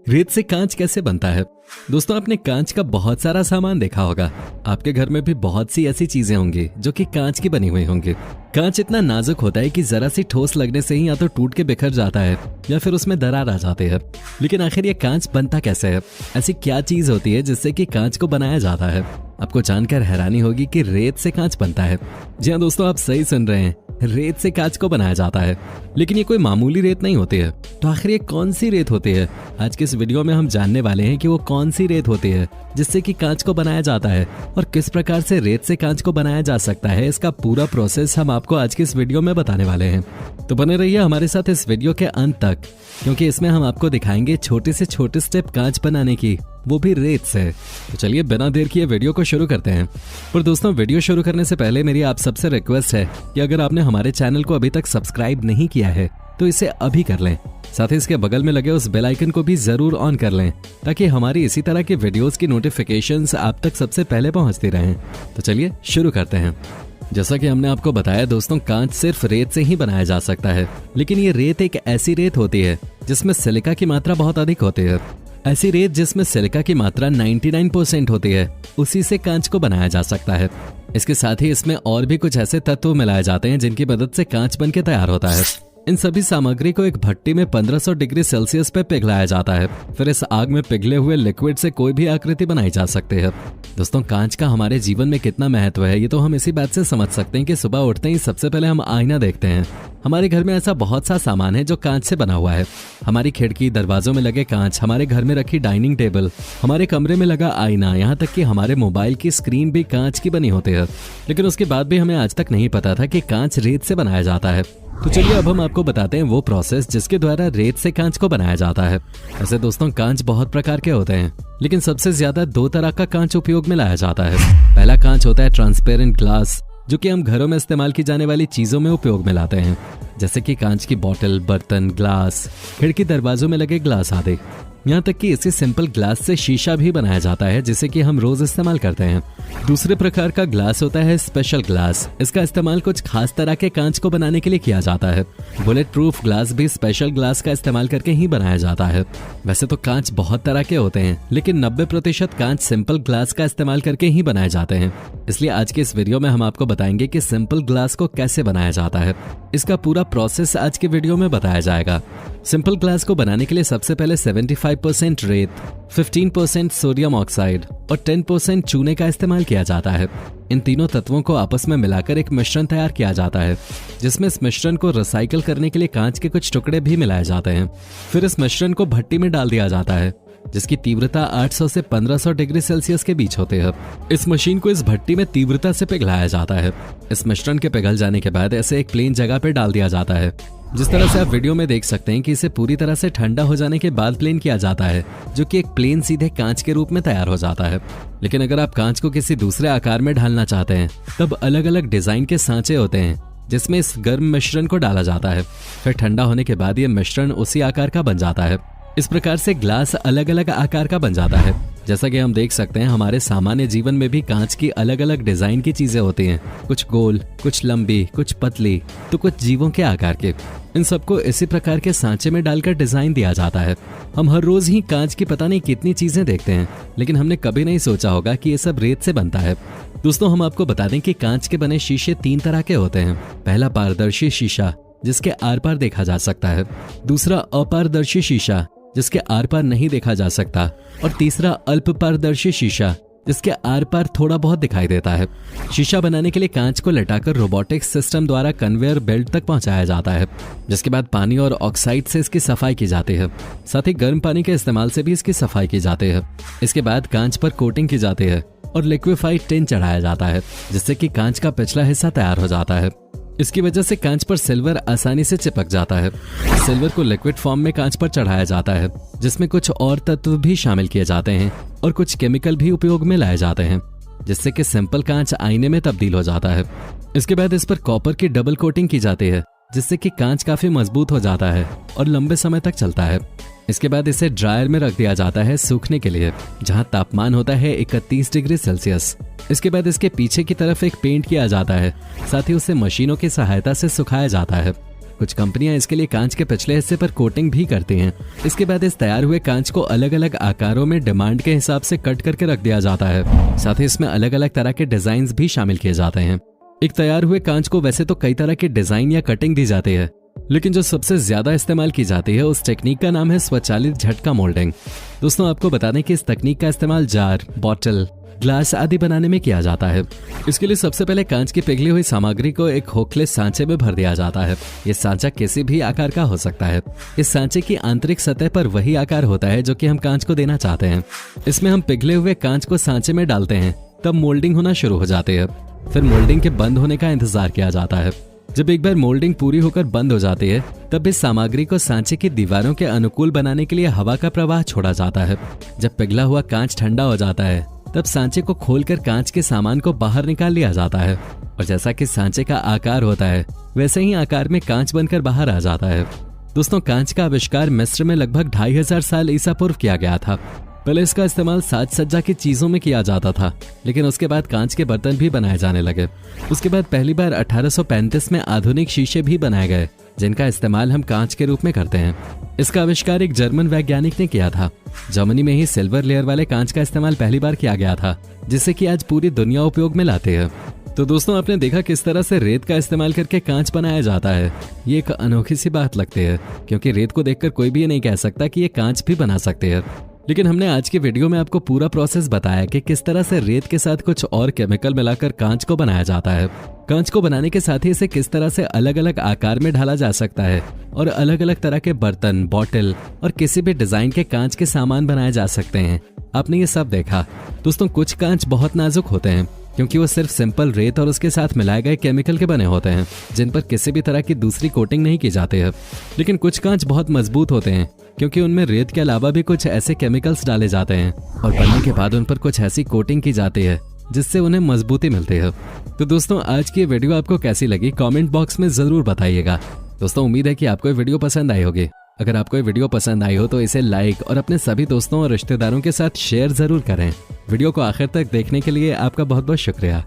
रेत से कांच कैसे बनता है? दोस्तों, आपने कांच का बहुत सारा सामान देखा होगा। आपके घर में भी बहुत सी ऐसी चीजें होंगी जो कि कांच की बनी हुई होंगी। कांच इतना नाजुक होता है कि जरा सी ठोस लगने से ही या तो टूट के बिखर जाता है या फिर उसमें दरार आ जाती है। लेकिन आखिर ये कांच बनता कैसे है? ऐसी क्या चीज होती है जिससे कि कांच को बनाया जाता है? आपको जानकर हैरानी होगी कि रेत से कांच बनता है। जी हाँ दोस्तों, आप सही सुन रहे हैं, रेत से कांच को बनाया जाता है। लेकिन ये कोई मामूली रेत नहीं होती है। तो आखिर ये कौन सी रेत होती है? आज के इस वीडियो में हम जानने वाले हैं कि वो कौन सी रेत होती है जिससे कि कांच को बनाया जाता है और किस प्रकार से रेत से कांच को बनाया जा सकता है। इसका पूरा प्रोसेस हम आपको आज के इस वीडियो में बताने वाले हैं। तो बने रहिए हमारे साथ इस वीडियो के अंत तक, क्योंकि इसमें हम आपको दिखाएंगे छोटे से छोटे स्टेप कांच बनाने की, वो भी रेत से। तो चलिए बिना देर किए वीडियो को शुरू करते हैं। पर दोस्तों, वीडियो शुरू करने से पहले मेरी आप सबसे रिक्वेस्ट है कि अगर आपने हमारे चैनल को अभी तक सब्सक्राइब नहीं किया है तो इसे अभी कर लें। साथ ही इसके बगल में लगे उस बेल आइकन को भी जरूर ऑन कर लें ताकि हमारी इसी तरह के वीडियोस की नोटिफिकेशंस आप तक सबसे पहले पहुंचती रहें। तो चलिए शुरू करते हैं। जैसा कि हमने आपको बताया दोस्तों, कांच सिर्फ रेत से ही बनाया जा सकता है। लेकिन ये रेत एक ऐसी रेत होती है जिसमें सिलिका की मात्रा बहुत अधिक होती है। ऐसी रेत जिसमें सिलिका की मात्रा 99% होती है, उसी से कांच को बनाया जा सकता है। इसके साथ ही इसमें और भी कुछ ऐसे तत्व मिलाए जाते हैं जिनकी मदद से कांच बनके तैयार होता है। इन सभी सामग्री को एक भट्टी में 1500 डिग्री सेल्सियस पे पिघलाया जाता है। फिर इस आग में पिघले हुए लिक्विड से कोई भी आकृति बनाई जा सकती है। दोस्तों, कांच का हमारे जीवन में कितना महत्व है ये तो हम इसी बात से समझ सकते हैं कि सुबह उठते ही सबसे पहले हम आईना देखते हैं। हमारे घर में ऐसा बहुत सा सामान है जो कांच से बना हुआ है। हमारी खिड़की, दरवाजों में लगे कांच, हमारे घर में रखी डाइनिंग टेबल, हमारे कमरे में लगा आईना, यहाँ तक कि हमारे मोबाइल की स्क्रीन भी कांच की बनी होती है। लेकिन उसके बाद भी हमें आज तक नहीं पता था कि कांच रेत से बनाया जाता है। तो चलिए अब हम आपको बताते हैं वो प्रोसेस जिसके द्वारा रेत से कांच को बनाया जाता है। ऐसे दोस्तों, कांच बहुत प्रकार के होते हैं, लेकिन सबसे ज्यादा दो तरह का कांच उपयोग में लाया जाता है। पहला कांच होता है ट्रांसपेरेंट ग्लास, जो कि हम घरों में इस्तेमाल की जाने वाली चीजों में उपयोग में लाते हैं, जैसे कि कांच की बोतल, बर्तन, ग्लास, खिड़की दरवाजों में लगे ग्लास आदि। यहाँ तक कि इसी सिंपल ग्लास से शीशा भी बनाया जाता है, जिसे कि हम रोज इस्तेमाल करते हैं। दूसरे प्रकार का ग्लास होता है स्पेशल ग्लास। इसका इस्तेमाल कुछ खास तरह के कांच को बनाने के लिए किया जाता है। बुलेट प्रूफ ग्लास भी स्पेशल ग्लास का इस्तेमाल करके ही बनाया जाता है। वैसे तो कांच बहुत तरह के होते हैं, लेकिन 90% कांच सिंपल ग्लास का इस्तेमाल करके ही बनाए जाते हैं। इसलिए आज के इस वीडियो में हम आपको बताएंगे कि सिंपल ग्लास को कैसे बनाया जाता है। इसका पूरा प्रोसेस आज के वीडियो में बताया जाएगा। सिंपल ग्लास को बनाने के लिए सबसे पहले 75% रेत, 15% सोडियम ऑक्साइड और 10% चूने का इस्तेमाल किया जाता है। इन तीनों तत्वों को आपस में मिलाकर एक मिश्रण तैयार किया जाता है, जिसमें इस मिश्रण को रिसाइकल करने के लिए कांच के कुछ टुकड़े भी मिलाए जाते हैं। फिर इस मिश्रण को भट्टी में डाल दिया जाता है, जिसकी तीव्रता 800 से 1500 डिग्री सेल्सियस के बीच होती है। इस मशीन को इस भट्टी में तीव्रता से पिघलाया जाता है। इस मिश्रण के पिघल जाने के बाद इसे एक प्लेन जगह पर डाल दिया जाता है। जिस तरह से आप वीडियो में देख सकते हैं कि इसे पूरी तरह से ठंडा हो जाने के बाद प्लेन किया जाता है, जो कि एक प्लेन सीधे कांच के रूप में तैयार हो जाता है। लेकिन अगर आप कांच को किसी दूसरे आकार में ढालना चाहते हैं, तब अलग अलग डिजाइन के सांचे होते हैं जिसमें इस गर्म मिश्रण को डाला जाता है। फिर ठंडा होने के बाद ये मिश्रण उसी आकार का बन जाता है। इस प्रकार से ग्लास अलग अलग आकार का बन जाता है। जैसा कि हम देख सकते हैं, हमारे सामान्य जीवन में भी कांच की अलग अलग डिजाइन की चीजें होती हैं, कुछ गोल, कुछ लंबी, कुछ पतली, तो कुछ जीवों के आकार के। इन सबको इसी प्रकार के सांचे में डालकर डिजाइन दिया जाता है। हम हर रोज ही कांच की पता नहीं कितनी चीजें देखते हैं, लेकिन हमने कभी नहीं सोचा होगा कि ये सब रेत से बनता है। दोस्तों, हम आपको बता दें कि कांच के बने शीशे 3 तरह के होते हैं। पहला पारदर्शी शीशा, जिसके आर पार देखा जा सकता है। दूसरा अपारदर्शी शीशा, जिसके आर पार नहीं देखा जा सकता। और तीसरा अल्प पारदर्शी शीशा, जिसके आर पार थोड़ा बहुत दिखाई देता है। शीशा बनाने के लिए कांच को लटाकर रोबोटिक्स सिस्टम द्वारा कन्वेयर बेल्ट तक पहुंचाया जाता है, जिसके बाद पानी और ऑक्साइड से इसकी सफाई की जाती है। साथ ही गर्म पानी के इस्तेमाल से भी इसकी सफाई की जाती है। इसके बाद कांच पर कोटिंग की जाती है और लिक्विफाइड टिन चढ़ाया जाता है, जिससे कि कांच का पिछला हिस्सा तैयार हो जाता है। इसकी वजह से कांच पर सिल्वर आसानी से चिपक जाता है। सिल्वर को लिक्विड फॉर्म में कांच पर चढ़ाया जाता है, जिसमें कुछ और तत्व भी शामिल किए जाते हैं और कुछ केमिकल भी उपयोग में लाए जाते हैं, जिससे कि सिंपल कांच आईने में तब्दील हो जाता है। इसके बाद इस पर कॉपर की डबल कोटिंग की जाती है, जिससे कि कांच काफी मजबूत हो जाता है और लंबे समय तक चलता है। इसके बाद इसे ड्रायर में रख दिया जाता है सूखने के लिए, जहां तापमान होता है 31 डिग्री सेल्सियस। इसके बाद इसके पीछे की तरफ एक पेंट किया जाता है, साथ ही उसे मशीनों की सहायता से सुखाया जाता है। कुछ कंपनियां इसके लिए कांच के पिछले हिस्से पर कोटिंग भी करती हैं। इसके बाद इस तैयार हुए कांच को अलग अलग आकारों में डिमांड के हिसाब से कट करके रख दिया जाता है। साथ ही इसमें अलग अलग तरह के डिजाइन भी शामिल किए जाते हैं। एक तैयार हुए कांच को वैसे तो कई तरह के डिजाइन या कटिंग दी जाती है, लेकिन जो सबसे ज्यादा इस्तेमाल की जाती है उस टेक्निक का नाम है स्वचालित झटका मोल्डिंग। दोस्तों आपको बता दें कि इस तकनीक का इस्तेमाल जार, बॉटल, ग्लास आदि बनाने में किया जाता है। इसके लिए सबसे पहले कांच की पिघली हुई सामग्री को एक खोखले सांचे में भर दिया जाता है। ये सांचा किसी भी आकार का हो सकता है। इस सांचे की आंतरिक सतह पर वही आकार होता है जो कि हम कांच को देना चाहते हैं। इसमें हम पिघले हुए कांच को सांचे में डालते हैं, तब मोल्डिंग होना शुरू हो जाती है। फिर मोल्डिंग के बंद होने का इंतजार किया जाता है। जब एक बार मोल्डिंग पूरी होकर बंद हो जाती है, तब इस सामग्री को सांचे की दीवारों के अनुकूल बनाने के लिए हवा का प्रवाह छोड़ा जाता है। जब पिघला हुआ कांच ठंडा हो जाता है, तब सांचे को खोलकर कांच के सामान को बाहर निकाल लिया जाता है और जैसा कि सांचे का आकार होता है वैसे ही आकार में कांच बनकर बाहर आ जाता है। दोस्तों कांच का आविष्कार मिस्र में लगभग 2500 साल ईसा पूर्व किया गया था। पहले इसका इस्तेमाल साज सज्जा की चीजों में किया जाता था, लेकिन उसके बाद कांच के बर्तन भी बनाए जाने लगे। उसके बाद पहली बार 1835 में आधुनिक शीशे भी बनाए गए, जिनका इस्तेमाल हम कांच के रूप में करते हैं। इसका आविष्कार एक जर्मन वैज्ञानिक ने किया था। जर्मनी में ही सिल्वर लेयर वाले कांच का इस्तेमाल पहली बार किया गया था, जिससे कि आज पूरी दुनिया उपयोग में लाती है। तो दोस्तों आपने देखा किस तरह से रेत का इस्तेमाल करके कांच बनाया जाता है। ये एक अनोखी सी बात लगती है, क्योंकि रेत को देखकर कोई भी ये नहीं कह सकता कि ये कांच भी बना सकते हैं। लेकिन हमने आज की वीडियो में आपको पूरा प्रोसेस बताया कि किस तरह से रेत के साथ कुछ और केमिकल मिलाकर कांच को बनाया जाता है। कांच को बनाने के साथ ही इसे किस तरह से अलग अलग आकार में ढाला जा सकता है और अलग अलग तरह के बर्तन, बॉटल और किसी भी डिजाइन के कांच के सामान बनाए जा सकते हैं। आपने ये सब देखा। दोस्तों कुछ कांच बहुत नाजुक होते हैं, क्योंकि वो सिर्फ सिंपल रेत और उसके साथ मिलाए गए केमिकल के बने होते हैं, जिन पर किसी भी तरह की दूसरी कोटिंग नहीं की जाती है। लेकिन कुछ कांच बहुत मजबूत होते हैं, क्योंकि उनमें रेत के अलावा भी कुछ ऐसे केमिकल्स डाले जाते हैं और बनने के बाद उन पर कुछ ऐसी कोटिंग की जाती है जिससे उन्हें मजबूती मिलती है। तो दोस्तों आज की वीडियो आपको कैसी लगी कमेंट बॉक्स में जरूर बताइएगा। दोस्तों उम्मीद है कि आपको ये वीडियो पसंद आई होगी। अगर आपको ये वीडियो पसंद आई हो तो इसे लाइक और अपने सभी दोस्तों और रिश्तेदारों के साथ शेयर जरूर करें। वीडियो को आखिर तक देखने के लिए आपका बहुत बहुत शुक्रिया।